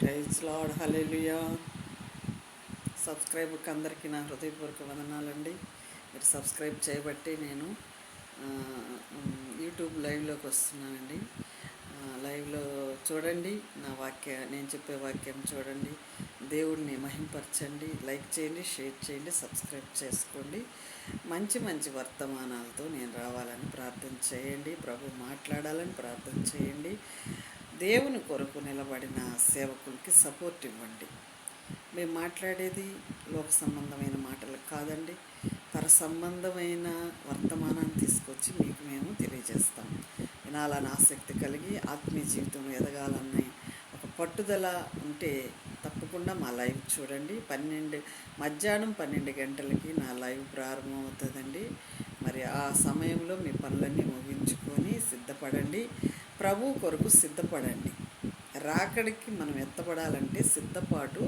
Praise lord, హల్లెలూయా. సబ్స్క్రైబర్కి అందరికీ నా హృదయపూర్వక వందనాలండి. మీరు సబ్స్క్రైబ్ చేయబట్టి నేను యూట్యూబ్ లైవ్లోకి వస్తున్నానండి. లైవ్లో చూడండి, నేను చెప్పే వాక్యం చూడండి, దేవుడిని మహింపరచండి, లైక్ చేయండి, షేర్ చేయండి, సబ్స్క్రైబ్ చేసుకోండి. మంచి మంచి వర్తమానాలతో నేను రావాలని ప్రార్థన చేయండి. ప్రభు మాట్లాడాలని ప్రార్థన చేయండి. దేవుని కొరకు నిలబడిన సేవకులకి సపోర్ట్ ఇవ్వండి. మేము మాట్లాడేది లోక సంబంధమైన మాటలు కాదండి, పర సంబంధమైన వర్తమానాన్ని తీసుకొచ్చి మీకు మేము తెలియజేస్తాం. వినాలని ఆసక్తి కలిగి ఆత్మీయ జీవితంలో ఎదగాలన్న ఒక పట్టుదల ఉంటే తప్పకుండా మా లైవ్ చూడండి. మధ్యాహ్నం 12 గంటలకి నా లైవ్ ప్రారంభమవుతుందండి. మరి ఆ సమయంలో మీ పనులన్నీ ముగించుకొని సిద్ధపడండి. ప్రభు కొరకు సిద్ధపడండి. రాకడికి మనం ఎత్తపడాలంటే సిద్ధపాటు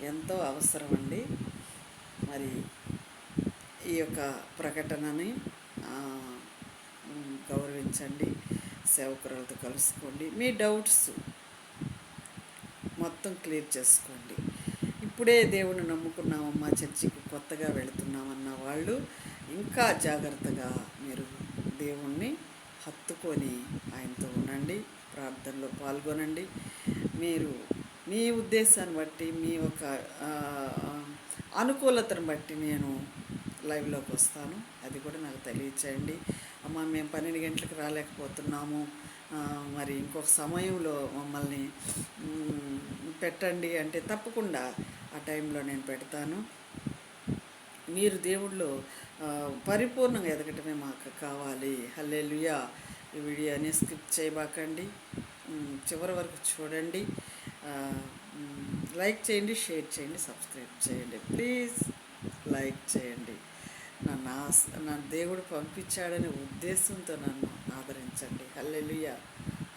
ఎంతో అవసరమండి. మరి ఈ యొక్క ప్రకటనని గౌరవించండి, సేవకురాలతో కలుసుకోండి, మీ డౌట్స్ మొత్తం క్లియర్ చేసుకోండి. ఇప్పుడే దేవుని నమ్ముకున్నామమ్మా, చర్చికి కొత్తగా వెళుతున్నామన్న వాళ్ళు ఇంకా జాగ్రత్తగా మీరు దేవుణ్ణి హత్తుకొని ఆయనతో ఉండండి, ప్రార్థనలో పాల్గొనండి. మీరు మీ ఉద్దేశాన్ని బట్టి, మీ యొక్క అనుకూలతను బట్టి నేను లైవ్లోకి వస్తాను. అది కూడా నాకు తెలియచేయండి. అమ్మ, మేము 12 గంటలకు రాలేకపోతున్నాము, మరి ఇంకొక సమయంలో మమ్మల్ని పెట్టండి అంటే తప్పకుండా ఆ టైంలో నేను పెడతాను. మీరు దేవుళ్ళు పరిపూర్ణంగా ఎదగటమే మాకు కావాలి. హల్లెలూయా. ఈ వీడియోని స్కిప్ చేయబాకండి, చివరి వరకు చూడండి, లైక్ చేయండి, షేర్ చేయండి, సబ్స్క్రైబ్ చేయండి. ప్లీజ్ లైక్ చేయండి. నా దేవుడు పంపించాడనే ఉద్దేశంతో నన్ను ఆదరించండి. హల్లెలూయా,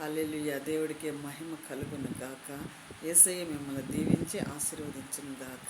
హల్లెలూయా. దేవుడికి మహిమ కలుగును గాక. యేసయ్య మిమ్మల్ని దీవించి ఆశీర్వదించును గాక.